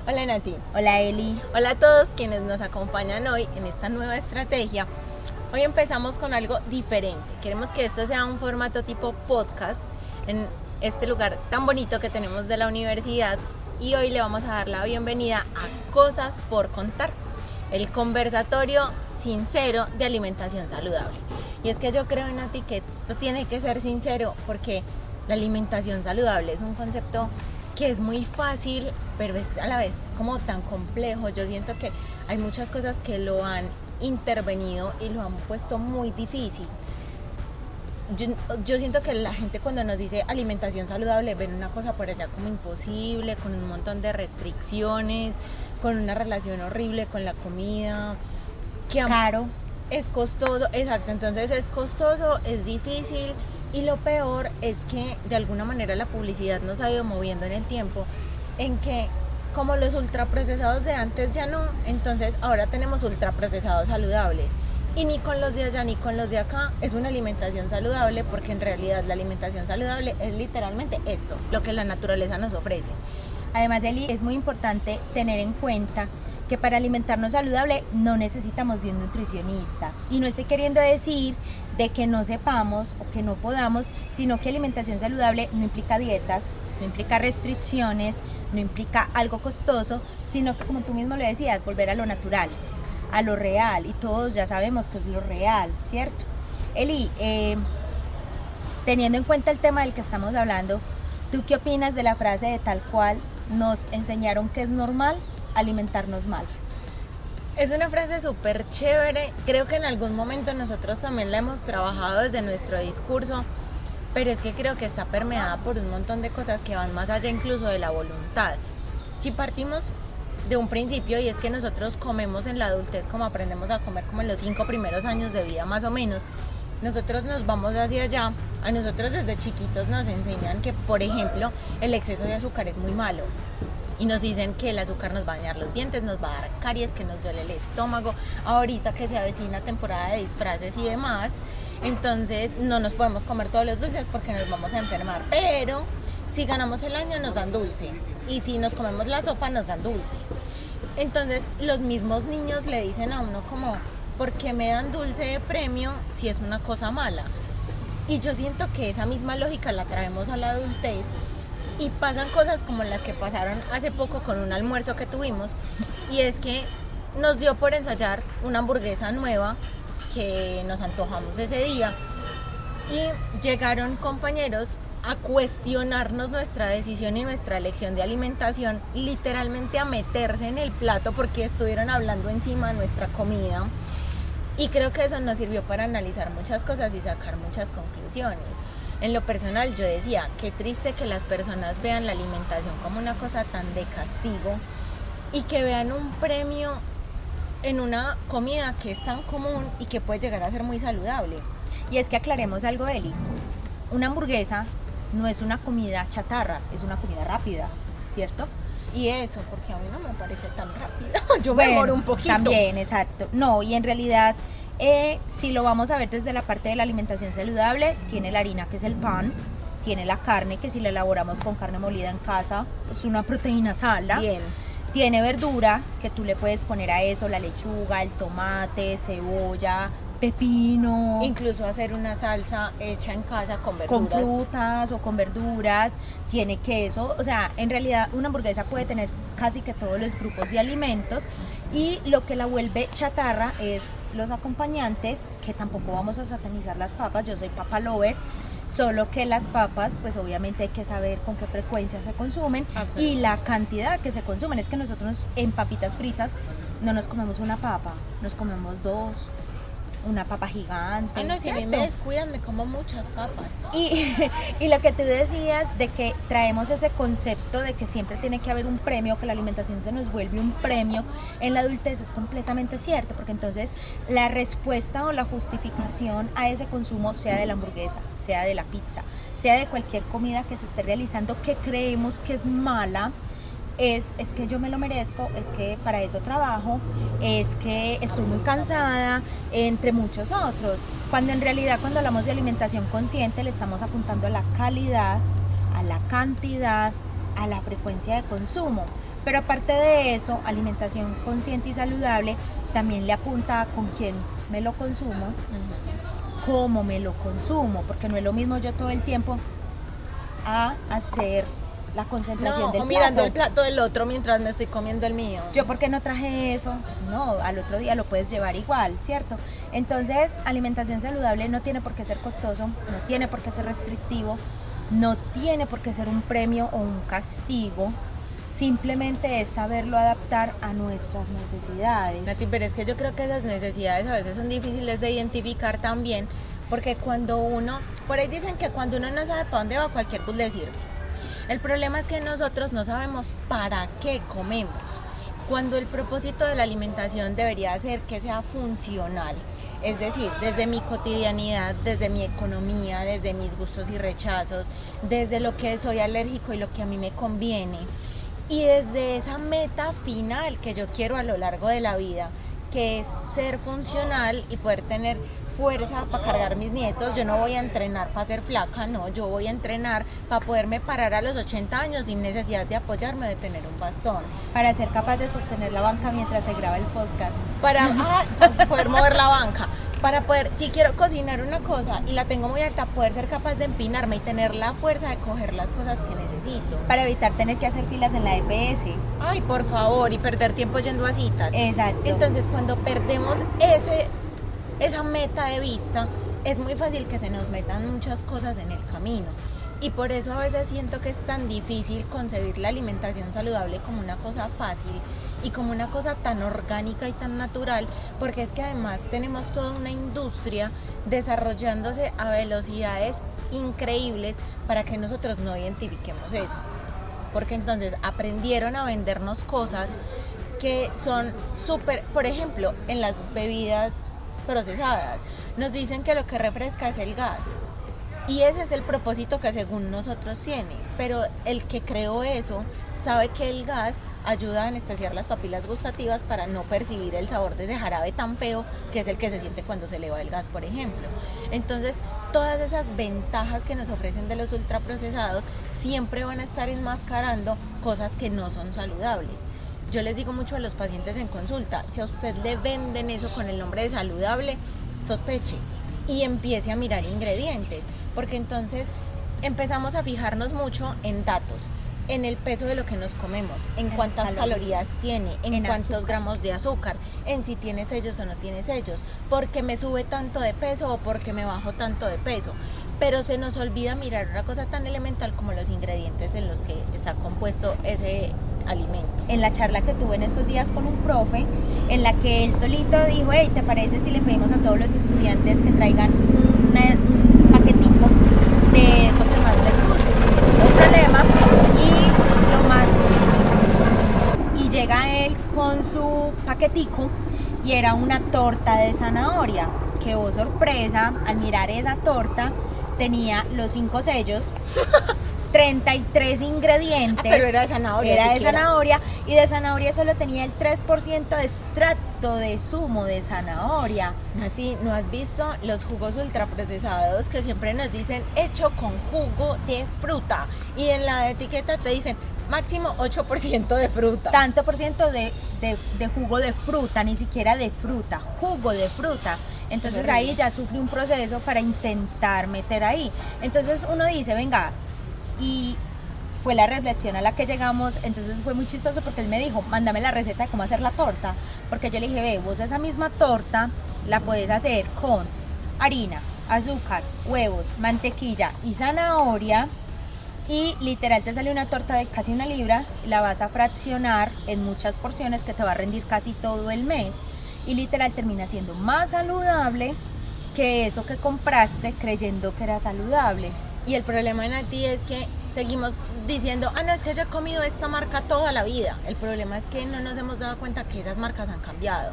Hola Nati. Hola Eli. Hola a todos quienes nos acompañan hoy en esta nueva estrategia. Hoy empezamos con algo diferente. Queremos que esto sea un formato tipo podcast en este lugar tan bonito que tenemos de la universidad, y hoy le vamos a dar la bienvenida a Cosas por Contar, el conversatorio sincero de alimentación saludable. Y es que yo creo, Nati, que esto tiene que ser sincero porque la alimentación saludable es un concepto que es muy fácil, pero es a la vez como tan complejo. Yo siento que hay muchas cosas que lo han intervenido y lo han puesto muy difícil. Yo siento que la gente, cuando nos dice alimentación saludable, ven una cosa por allá como imposible, con un montón de restricciones, con una relación horrible con la comida, Caro. es costoso. Exacto, entonces es costoso, es difícil. Y lo peor es que de alguna manera la publicidad nos ha ido moviendo en el tiempo, en que como los ultraprocesados de antes ya no, entonces ahora tenemos ultraprocesados saludables. Y ni con los de allá ni con los de acá es una alimentación saludable, porque en realidad la alimentación saludable es literalmente eso, lo que la naturaleza nos ofrece. Además, Eli, es muy importante tener en cuenta que para alimentarnos saludable no necesitamos de un nutricionista. Y no estoy queriendo decir de que no sepamos o que no podamos, sino que alimentación saludable no implica dietas, no implica restricciones, no implica algo costoso, sino que, como tú mismo lo decías, volver a lo natural, a lo real. Y todos ya sabemos que es lo real, ¿cierto? Eli, teniendo en cuenta el tema del que estamos hablando, ¿tú qué opinas de la frase de tal cual nos enseñaron que es normal alimentarnos mal? Es una frase súper chévere. Creo que en algún momento nosotros también la hemos trabajado desde nuestro discurso, pero es que creo que está permeada por un montón de cosas que van más allá incluso de la voluntad. Si partimos de un principio, y es que nosotros comemos en la adultez como aprendemos a comer, como en los 5 primeros años de vida más o menos, nosotros nos vamos hacia allá. A nosotros desde chiquitos nos enseñan que, por ejemplo, el exceso de azúcar es muy malo. Y nos dicen que el azúcar nos va a dañar los dientes, nos va a dar caries, que nos duele el estómago. Ahorita que se avecina temporada de disfraces y demás, entonces no nos podemos comer todos los dulces porque nos vamos a enfermar. Pero si ganamos el año nos dan dulce, y si nos comemos la sopa nos dan dulce. Entonces los mismos niños le dicen a uno como, ¿por qué me dan dulce de premio si es una cosa mala? Y yo siento que esa misma lógica la traemos a la adultez. Y pasan cosas como las que pasaron hace poco con un almuerzo que tuvimos, y es que nos dio por ensayar una hamburguesa nueva que nos antojamos ese día, y llegaron compañeros a cuestionarnos nuestra decisión y nuestra elección de alimentación, literalmente a meterse en el plato porque estuvieron hablando encima de nuestra comida. Y creo que eso nos sirvió para analizar muchas cosas y sacar muchas conclusiones. En lo personal yo decía, qué triste que las personas vean la alimentación como una cosa tan de castigo, y que vean un premio en una comida que es tan común y que puede llegar a ser muy saludable. Y es que aclaremos algo, Eli. Una hamburguesa no es una comida chatarra, es una comida rápida, ¿cierto? Y eso, porque a mí no me parece tan rápido. Yo mejoro un poquito. También, exacto. No, y en realidad, si lo vamos a ver desde la parte de la alimentación saludable, tiene la harina, que es el pan, tiene la carne, que si la elaboramos con carne molida en casa, es una proteína salda. Bien. Tiene verdura, que tú le puedes poner a eso la lechuga, el tomate, cebolla, pepino. Incluso hacer una salsa hecha en casa con verduras. Con frutas o con verduras. Tiene queso. O sea, en realidad una hamburguesa puede tener casi que todos los grupos de alimentos. Y lo que la vuelve chatarra es los acompañantes, que tampoco vamos a satanizar las papas. Yo soy papa lover. Solo que las papas, pues obviamente hay que saber con qué frecuencia se consumen y la cantidad que se consumen. Es que nosotros en papitas fritas no nos comemos una papa, nos comemos dos, una papa gigante. Bueno, si a mí me descuidan, me como muchas papas. Y lo que tú decías de que traemos ese concepto de que siempre tiene que haber un premio, que la alimentación se nos vuelve un premio en la adultez, es completamente cierto, porque entonces la respuesta o la justificación a ese consumo, sea de la hamburguesa, sea de la pizza, sea de cualquier comida que se esté realizando que creemos que es mala, es que yo me lo merezco, es que para eso trabajo, es que estoy muy cansada, entre muchos otros. Cuando en realidad, cuando hablamos de alimentación consciente, le estamos apuntando a la calidad, a la cantidad, a la frecuencia de consumo. Pero aparte de eso, alimentación consciente y saludable también le apunta a con quién me lo consumo, cómo me lo consumo, porque no es lo mismo yo todo el tiempo a hacer la concentración del o mirando plato. el plato del otro mientras me estoy comiendo el mío. Yo, ¿por qué no traje eso? Pues no, al otro día lo puedes llevar igual, ¿cierto? Entonces, alimentación saludable no tiene por qué ser costoso, no tiene por qué ser restrictivo, no tiene por qué ser un premio o un castigo. Simplemente es saberlo adaptar a nuestras necesidades. Nati, pero es que yo creo que esas necesidades a veces son difíciles de identificar también, porque cuando uno, por ahí dicen que cuando uno no sabe para dónde va, cualquier bus le sirve. El problema es que nosotros no sabemos para qué comemos, cuando el propósito de la alimentación debería ser que sea funcional. Es decir, desde mi cotidianidad, desde mi economía, desde mis gustos y rechazos, desde lo que soy alérgico y lo que a mí me conviene. Y desde esa meta final que yo quiero a lo largo de la vida, que es ser funcional y poder tener fuerza para cargar mis nietos. Yo no voy a entrenar para ser flaca, no, yo voy a entrenar para poderme parar a los 80 años sin necesidad de apoyarme o de tener un bastón. Para ser capaz de sostener la banca mientras se graba el podcast. Para poder mover la banca. Para poder, si quiero cocinar una cosa y la tengo muy alta, poder ser capaz de empinarme y tener la fuerza de coger las cosas que necesito. Para evitar tener que hacer filas en la EPS. Ay, por favor, y perder tiempo yendo a citas. Exacto. Entonces, cuando perdemos esa meta de vista, es muy fácil que se nos metan muchas cosas en el camino. Y por eso a veces siento que es tan difícil concebir la alimentación saludable como una cosa fácil y como una cosa tan orgánica y tan natural, porque es que además tenemos toda una industria desarrollándose a velocidades increíbles para que nosotros no identifiquemos eso. Porque entonces aprendieron a vendernos cosas que son súper, por ejemplo, en las bebidas procesadas, nos dicen que lo que refresca es el gas. Y ese es el propósito que según nosotros tiene, pero el que creó eso sabe que el gas ayuda a anestesiar las papilas gustativas para no percibir el sabor de ese jarabe tan feo que es el que se siente cuando se eleva el gas, por ejemplo. Entonces, todas esas ventajas que nos ofrecen de los ultraprocesados siempre van a estar enmascarando cosas que no son saludables. Yo les digo mucho a los pacientes en consulta, si a usted le venden eso con el nombre de saludable, sospeche y empiece a mirar ingredientes. Porque entonces empezamos a fijarnos mucho en datos, en el peso de lo que nos comemos, en cuántas calorías tiene, en cuántos azúcar, gramos de azúcar, en si tiene sellos o no tiene sellos, porque me sube tanto de peso o porque me bajo tanto de peso. Pero se nos olvida mirar una cosa tan elemental como los ingredientes en los que está compuesto ese alimento. En la charla que tuve en estos días con un profe, en la que él solito dijo, hey, ¿te parece si le pedimos a todos los estudiantes que traigan un paquetico de eso que más les guste? No tengo problema. Y llega él con su paquetico y era una torta de zanahoria. Que oh sorpresa, al mirar esa torta tenía los 5 sellos, 33 ingredientes. Pero era de zanahoria. Era de zanahoria, y de zanahoria solo tenía el 3% de extracto de zumo de zanahoria. Nati, ¿no has visto los jugos ultraprocesados que siempre nos dicen hecho con jugo de fruta? Y en la etiqueta te dicen máximo 8% de fruta. Tanto por ciento de jugo de fruta, ni siquiera de fruta, jugo de fruta. Entonces ahí ya sufre un proceso para intentar meter ahí. Entonces uno dice, venga, y fue la reflexión a la que llegamos. Entonces fue muy chistoso porque él me dijo, mándame la receta de cómo hacer la torta, porque yo le dije, ve, vos esa misma torta la puedes hacer con harina, azúcar, huevos, mantequilla y zanahoria, y literal te sale una torta de casi 1 libra, la vas a fraccionar en muchas porciones que te va a rendir casi todo el mes, y literal termina siendo más saludable que eso que compraste creyendo que era saludable. Y el problema, Nati, es que seguimos diciendo, no, es que yo he comido esta marca toda la vida. El problema es que no nos hemos dado cuenta que esas marcas han cambiado.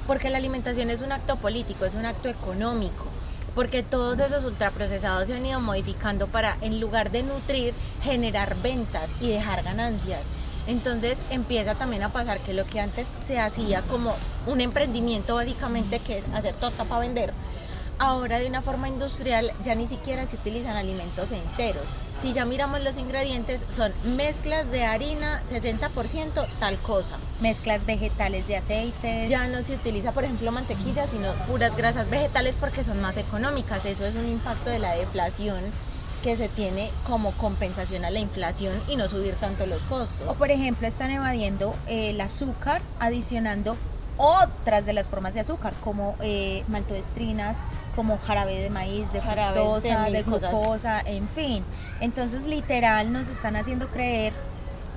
Porque la alimentación es un acto político, es un acto económico. Porque todos esos ultraprocesados se han ido modificando para, en lugar de nutrir, generar ventas y dejar ganancias. Entonces empieza también a pasar que lo que antes se hacía como un emprendimiento básicamente, que es hacer torta para vender, ahora de una forma industrial ya ni siquiera se utilizan alimentos enteros. Si ya miramos los ingredientes, son mezclas de harina, 60% tal cosa. Mezclas vegetales de aceites. Ya no se utiliza, por ejemplo, mantequilla, sino puras grasas vegetales porque son más económicas. Eso es un impacto de la deflación que se tiene como compensación a la inflación y no subir tanto los costos. O por ejemplo, están evadiendo el azúcar adicionando otras de las formas de azúcar, como maltodextrinas, como jarabe de maíz, de fructosa, de glucosa, en fin. Entonces, literal, nos están haciendo creer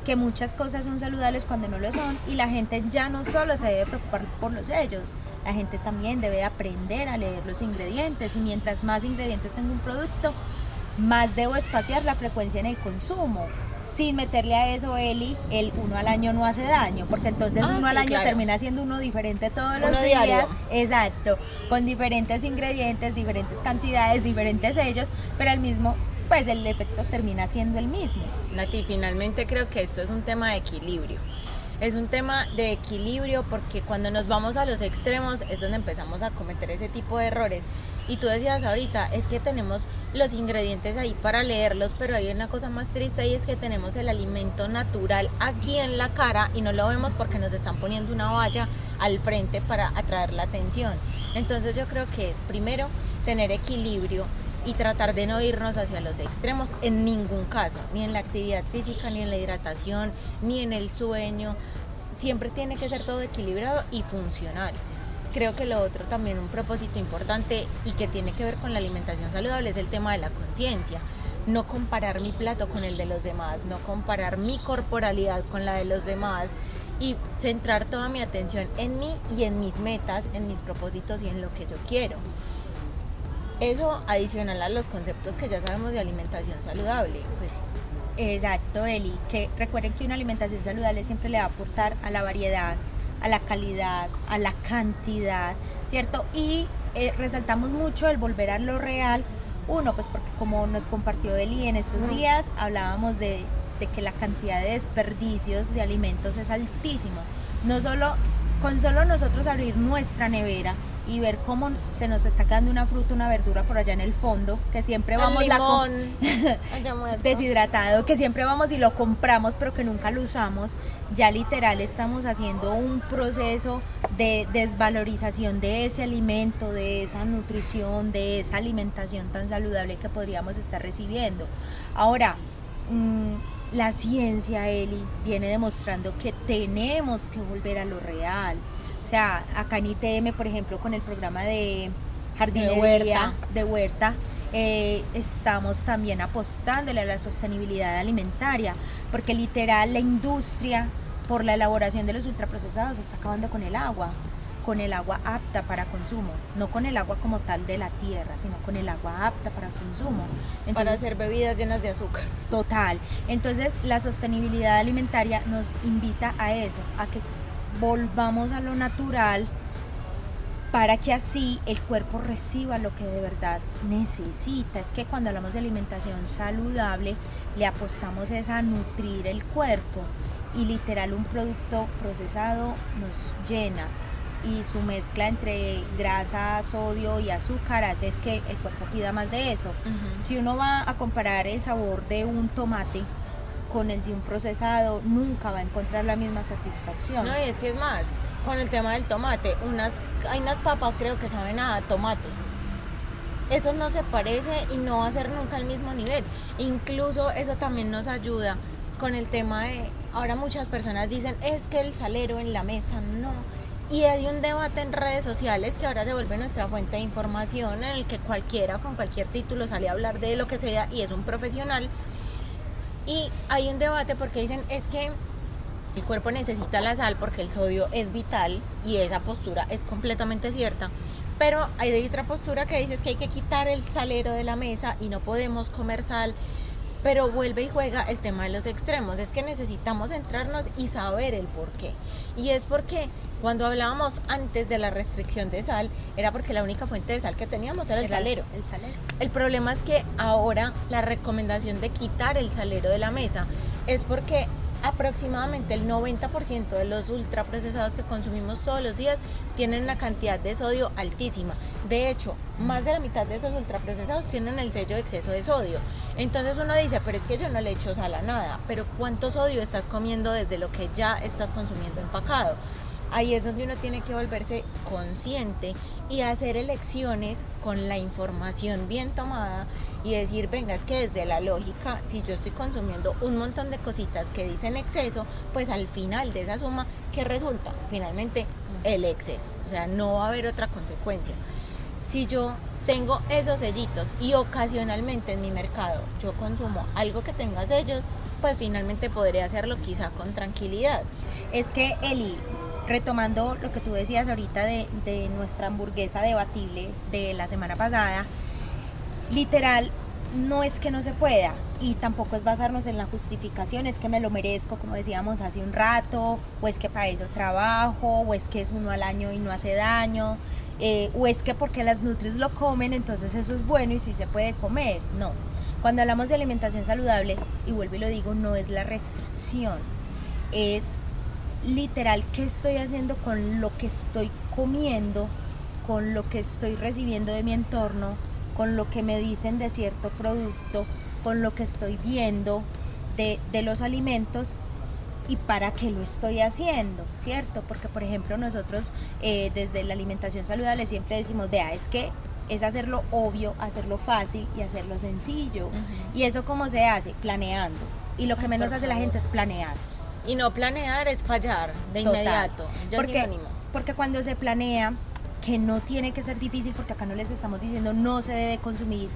que muchas cosas son saludables cuando no lo son, y la gente ya no solo se debe preocupar por los sellos, la gente también debe aprender a leer los ingredientes, y mientras más ingredientes tenga un producto, más debo espaciar la frecuencia en el consumo. Sin meterle a eso, Eli, el 1 al año no hace daño, porque entonces uno al año termina siendo uno diferente todos los días. Diario. Exacto, con diferentes ingredientes, diferentes cantidades, diferentes sellos, pero al mismo, pues el efecto termina siendo el mismo. Nati, finalmente creo que esto es un tema de equilibrio. Es un tema de equilibrio porque cuando nos vamos a los extremos es donde empezamos a cometer ese tipo de errores. Y tú decías ahorita, es que tenemos los ingredientes ahí para leerlos, pero hay una cosa más triste y es que tenemos el alimento natural aquí en la cara y no lo vemos porque nos están poniendo una valla al frente para atraer la atención. Entonces yo creo que es primero tener equilibrio y tratar de no irnos hacia los extremos en ningún caso, ni en la actividad física, ni en la hidratación, ni en el sueño. Siempre tiene que ser todo equilibrado y funcional. Creo que lo otro también, un propósito importante y que tiene que ver con la alimentación saludable, es el tema de la conciencia. No comparar mi plato con el de los demás, no comparar mi corporalidad con la de los demás y centrar toda mi atención en mí y en mis metas, en mis propósitos y en lo que yo quiero. Eso adicional a los conceptos que ya sabemos de alimentación saludable, pues. Exacto, Eli, que recuerden que una alimentación saludable siempre le va a aportar a la variedad, a la calidad, a la cantidad, ¿cierto? Y resaltamos mucho el volver a lo real, uno, pues porque como nos compartió Eli en estos días, hablábamos de que la cantidad de desperdicios de alimentos es altísimo. No solo, con solo nosotros abrir nuestra nevera y ver cómo se nos está quedando una fruta, una verdura por allá en el fondo, que siempre vamos deshidratado, que siempre vamos y lo compramos pero que nunca lo usamos, ya literal estamos haciendo un proceso de desvalorización de ese alimento, de esa nutrición, de esa alimentación tan saludable que podríamos estar recibiendo. Ahora, la ciencia, Eli, viene demostrando que tenemos que volver a lo real. O sea, acá en ITM, por ejemplo, con el programa de jardinería, de huerta, estamos también apostándole a la sostenibilidad alimentaria, porque literal la industria, por la elaboración de los ultraprocesados, está acabando con el agua apta para consumo, no con el agua como tal de la tierra, sino con el agua apta para consumo. Entonces, para hacer bebidas llenas de azúcar. Total. Entonces, la sostenibilidad alimentaria nos invita a eso, a que volvamos a lo natural para que así el cuerpo reciba lo que de verdad necesita. Es que cuando hablamos de alimentación saludable, le apostamos es a nutrir el cuerpo, y literal un producto procesado nos llena, y su mezcla entre grasa, sodio y azúcar hace es que el cuerpo pida más de eso. Si uno va a comparar el sabor de un tomate con el de un procesado, nunca va a encontrar la misma satisfacción. No, y es que es más, con el tema del tomate, hay unas papas creo que saben a tomate. Eso no se parece y no va a ser nunca al mismo nivel. Incluso eso también nos ayuda con el tema de, ahora muchas personas dicen, es que el salero en la mesa, no. Y hay un debate en redes sociales que ahora se vuelve nuestra fuente de información, en el que cualquiera con cualquier título sale a hablar de lo que sea y es un profesional. Y hay un debate porque dicen, es que el cuerpo necesita la sal porque el sodio es vital, y esa postura es completamente cierta. Pero hay otra postura que dice que hay que quitar el salero de la mesa y no podemos comer sal. Pero vuelve y juega el tema de los extremos, es que necesitamos centrarnos y saber el por qué. Y es porque cuando hablábamos antes de la restricción de sal, era porque la única fuente de sal que teníamos era el salero. El problema es que ahora la recomendación de quitar el salero de la mesa es porque aproximadamente el 90% de los ultraprocesados que consumimos todos los días tienen una cantidad de sodio altísima. De hecho, más de la mitad de esos ultraprocesados tienen el sello de exceso de sodio. Entonces uno dice, pero es que yo no le echo sal a nada. Pero ¿cuánto sodio estás comiendo desde lo que ya estás consumiendo empacado? Ahí es donde uno tiene que volverse consciente y hacer elecciones con la información bien tomada y decir, venga, es que desde la lógica, si yo estoy consumiendo un montón de cositas que dicen exceso, pues al final de esa suma, ¿qué resulta? Finalmente, el exceso. O sea, no va a haber otra consecuencia. Si yo tengo esos sellitos y ocasionalmente en mi mercado yo consumo algo que tenga sellos, pues finalmente podré hacerlo quizá con tranquilidad. Es que, Eli, retomando lo que tú decías ahorita de nuestra hamburguesa debatible de la semana pasada, literal, no es que no se pueda y tampoco es basarnos en la justificación, es que me lo merezco, como decíamos hace un rato, o es que para eso trabajo, o es que es uno al año y no hace daño, o es que porque las nutris lo comen, entonces eso es bueno y sí se puede comer. No, cuando hablamos de alimentación saludable, y vuelvo y lo digo, no es la restricción, es literal qué estoy haciendo con lo que estoy comiendo, con lo que estoy recibiendo de mi entorno, con lo que me dicen de cierto producto, con lo que estoy viendo de los alimentos y para qué lo estoy haciendo, ¿cierto? Porque, por ejemplo, nosotros desde la alimentación saludable siempre decimos, vea, es que es hacerlo obvio, hacerlo fácil y hacerlo sencillo. ¿Y eso cómo se hace? Planeando. Y lo que menos hace la gente es planear. Y no planear es fallar de Total. inmediato. Porque cuando se planea, que no tiene que ser difícil, porque acá no les estamos diciendo no se debe consumir.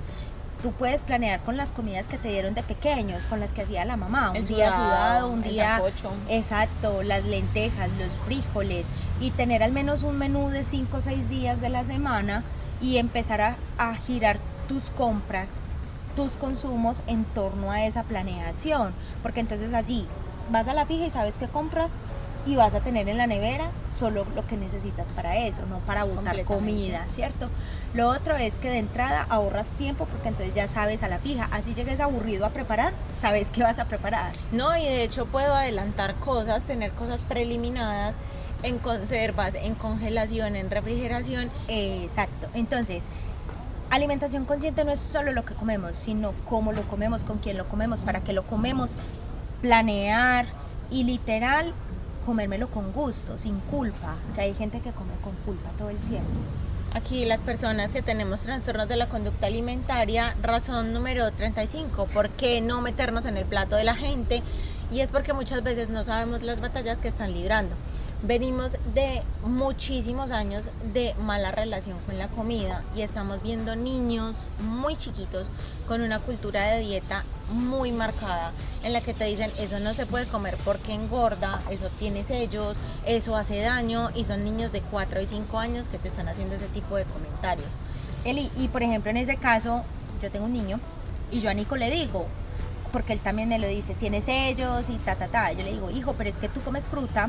Tú puedes planear con las comidas que te dieron de pequeños, con las que hacía la mamá, un día sudado, un día, exacto, las lentejas, los frijoles, y tener al menos un menú de 5 o 6 días de la semana y empezar a girar tus compras, tus consumos en torno a esa planeación, porque entonces así vas a la fija y sabes qué compras y vas a tener en la nevera solo lo que necesitas para eso, no para botar comida, ¿cierto? Lo otro es que de entrada ahorras tiempo porque entonces ya sabes a la fija, así llegues aburrido a preparar, sabes qué vas a preparar. No, y de hecho puedo adelantar cosas, tener cosas preliminadas en conservas, en congelación, en refrigeración. Exacto, entonces alimentación consciente no es solo lo que comemos, sino cómo lo comemos, con quién lo comemos, para qué lo comemos, planear y literal comérmelo con gusto, sin culpa, que hay gente que come con culpa todo el tiempo. Aquí las personas que tenemos trastornos de la conducta alimentaria, razón número 35, ¿por qué no meternos en el plato de la gente? Y es porque muchas veces no sabemos las batallas que están librando. Venimos de muchísimos años de mala relación con la comida y estamos viendo niños muy chiquitos con una cultura de dieta muy marcada en la que te dicen eso no se puede comer porque engorda, eso tiene sellos, eso hace daño, y son niños de 4 y 5 años que te están haciendo ese tipo de comentarios. Eli, y por ejemplo en ese caso yo tengo un niño y yo a Nico le digo, porque él también me lo dice, tiene sellos y yo le digo, hijo, pero es que tú comes fruta,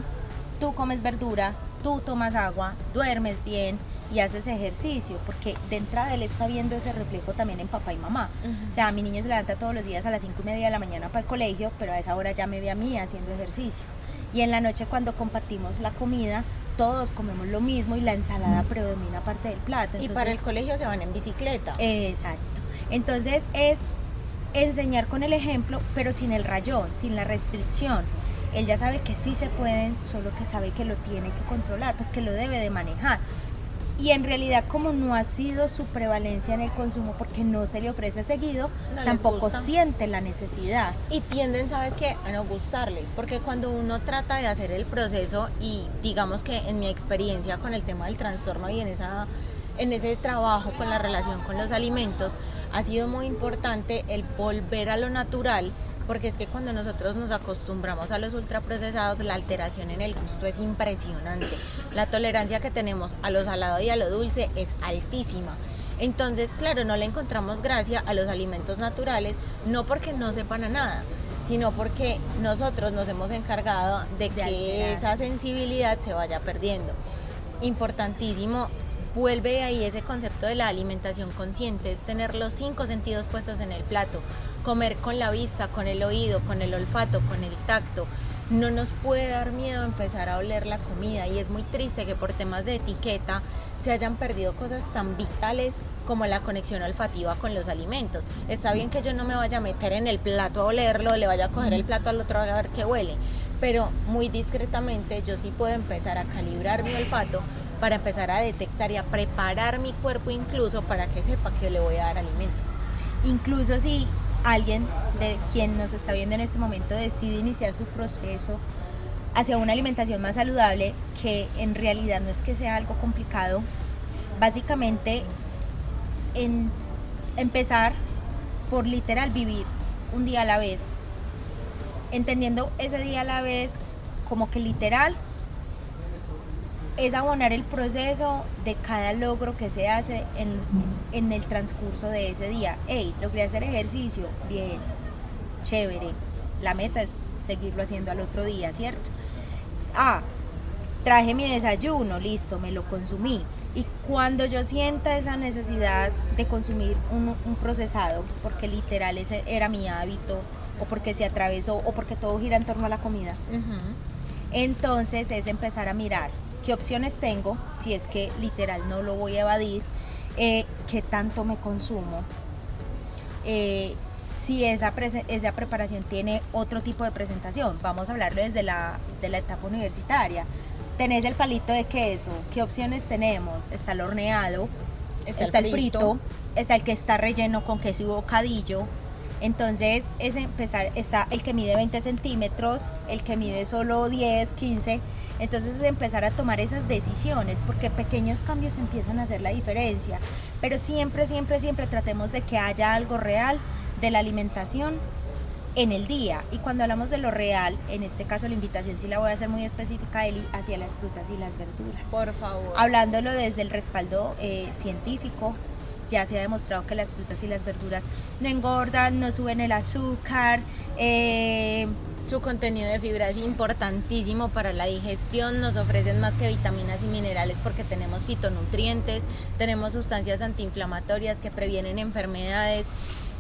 tú comes verdura, tú tomas agua, duermes bien y haces ejercicio, porque de entrada él está viendo ese reflejo también en papá y mamá. O sea, mi niño se levanta todos los días a las 5:30 de la mañana para el colegio, pero a esa hora ya me ve a mí haciendo ejercicio. Y en la noche cuando compartimos la comida, todos comemos lo mismo y la ensalada predomina parte del plato. Entonces, y para el colegio se van en bicicleta. Exacto. Entonces es enseñar con el ejemplo, pero sin el rayón, sin la restricción. Él ya sabe que sí se pueden, solo que sabe que lo tiene que controlar, pues que lo debe de manejar. Y en realidad, como no ha sido su prevalencia en el consumo porque no se le ofrece seguido, tampoco siente la necesidad. Y tienden, ¿sabes qué?, a no gustarle, porque cuando uno trata de hacer el proceso, y digamos que en mi experiencia con el tema del trastorno y en ese trabajo con la relación con los alimentos, ha sido muy importante el volver a lo natural, porque es que cuando nosotros nos acostumbramos a los ultraprocesados, la alteración en el gusto es impresionante. La tolerancia que tenemos a lo salado y a lo dulce es altísima. Entonces, claro, no le encontramos gracia a los alimentos naturales, no porque no sepan a nada, sino porque nosotros nos hemos encargado de que esa sensibilidad se vaya perdiendo. Importantísimo. Vuelve ahí ese concepto de la alimentación consciente, es tener los 5 sentidos puestos en el plato, comer con la vista, con el oído, con el olfato, con el tacto, no nos puede dar miedo empezar a oler la comida, y es muy triste que por temas de etiqueta se hayan perdido cosas tan vitales como la conexión olfativa con los alimentos. Está bien que yo no me vaya a meter en el plato a olerlo, le vaya a coger el plato al otro a ver qué huele, pero muy discretamente yo sí puedo empezar a calibrar mi olfato para empezar a detectar y a preparar mi cuerpo incluso para que sepa que le voy a dar alimento. Incluso si alguien de quien nos está viendo en este momento decide iniciar su proceso hacia una alimentación más saludable, que en realidad no es que sea algo complicado, básicamente en empezar por literal vivir un día a la vez, entendiendo ese día a la vez como que literal es abonar el proceso de cada logro que se hace en el transcurso de ese día. Hey, logré hacer ejercicio, bien, chévere, la meta es seguirlo haciendo al otro día, ¿cierto? Traje mi desayuno, listo, me lo consumí. Y cuando yo sienta esa necesidad de consumir un procesado, porque literal ese era mi hábito, o porque se atravesó, o porque todo gira en torno a la comida, entonces es empezar a mirar qué opciones tengo, si es que literal no lo voy a evadir, qué tanto me consumo, si esa preparación tiene otro tipo de presentación. Vamos a hablarlo desde la etapa universitaria. Tenés el palito de queso, ¿qué opciones tenemos? Está el horneado, está el frito, está el que está relleno con queso y bocadillo. Entonces es empezar, está el que mide 20 centímetros, el que mide solo 10, 15. Entonces es empezar a tomar esas decisiones, porque pequeños cambios empiezan a hacer la diferencia. Pero siempre, siempre, siempre tratemos de que haya algo real de la alimentación en el día. Y cuando hablamos de lo real, en este caso la invitación sí la voy a hacer muy específica, Eli, hacia las frutas y las verduras. Por favor. Hablándolo desde el respaldo científico, ya se ha demostrado que las frutas y las verduras no engordan, no suben el azúcar. Su contenido de fibra es importantísimo para la digestión, nos ofrecen más que vitaminas y minerales porque tenemos fitonutrientes, tenemos sustancias antiinflamatorias que previenen enfermedades.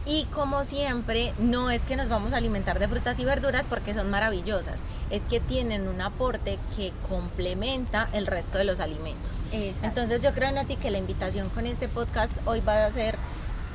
Y como siempre, no es que nos vamos a alimentar de frutas y verduras porque son maravillosas, es que tienen un aporte que complementa el resto de los alimentos. Exacto. Entonces yo creo, Nati, que la invitación con este podcast hoy va a ser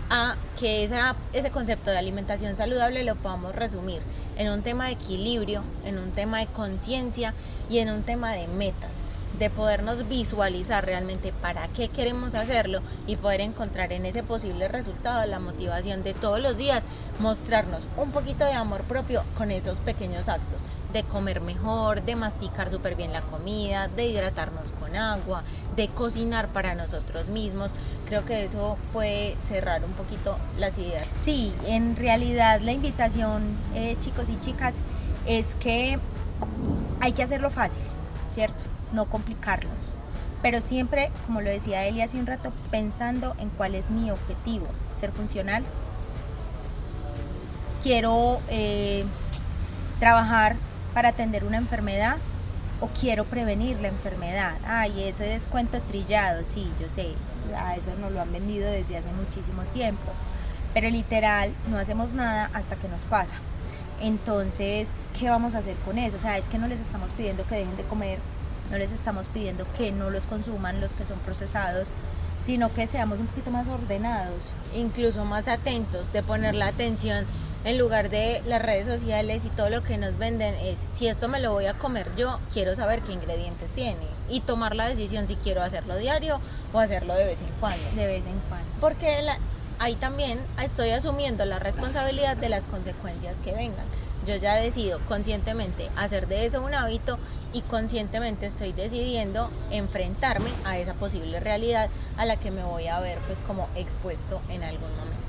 a que ese concepto de alimentación saludable lo podamos resumir en un tema de equilibrio, en un tema de conciencia y en un tema de metas, de podernos visualizar realmente para qué queremos hacerlo y poder encontrar en ese posible resultado la motivación de todos los días, mostrarnos un poquito de amor propio con esos pequeños actos, de comer mejor, de masticar súper bien la comida, de hidratarnos con agua, de cocinar para nosotros mismos. Creo que eso puede cerrar un poquito las ideas. Sí, en realidad la invitación, chicos y chicas, es que hay que hacerlo fácil, ¿cierto? No complicarnos, pero siempre, como lo decía Eli hace un rato, pensando en cuál es mi objetivo: ser funcional, quiero trabajar para atender una enfermedad o quiero prevenir la enfermedad. Ay, ese es cuento trillado, sí, yo sé, a eso nos lo han vendido desde hace muchísimo tiempo, pero literal no hacemos nada hasta que nos pasa. Entonces, ¿qué vamos a hacer con eso? O sea, es que no les estamos pidiendo que dejen de comer, no les estamos pidiendo que no los consuman los que son procesados, sino que seamos un poquito más ordenados. Incluso más atentos, de poner la atención en lugar de las redes sociales y todo lo que nos venden. Es, si esto me lo voy a comer yo, quiero saber qué ingredientes tiene y tomar la decisión si quiero hacerlo diario o hacerlo de vez en cuando. De vez en cuando. Porque ahí también estoy asumiendo la responsabilidad de las consecuencias que vengan. Yo ya decido conscientemente hacer de eso un hábito y conscientemente estoy decidiendo enfrentarme a esa posible realidad a la que me voy a ver pues como expuesto en algún momento.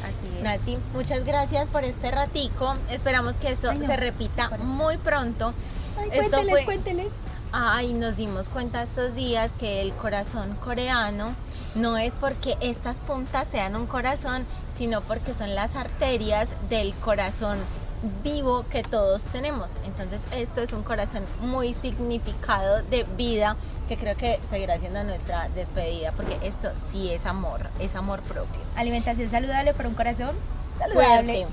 Así es. Nati, muchas gracias por este ratico. Esperamos que esto se repita muy pronto. Ay, cuénteles. Ay, nos dimos cuenta estos días que el corazón coreano no es porque estas puntas sean un corazón, sino porque son las arterias del corazón vivo que todos tenemos. Entonces esto es un corazón muy significado de vida, que creo que seguirá siendo nuestra despedida, porque esto sí es amor propio. Alimentación saludable para un corazón saludable. Fuerte.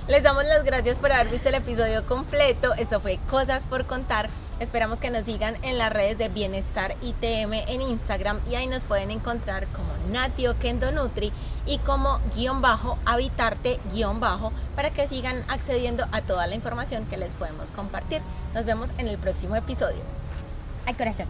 Les damos las gracias por haber visto el episodio completo. Esto fue Cosas por Contar. Esperamos que nos sigan en las redes de Bienestar ITM en Instagram y ahí nos pueden encontrar como Natio Kendo Nutri y como _habitarte_ para que sigan accediendo a toda la información que les podemos compartir. Nos vemos en el próximo episodio. Al corazón.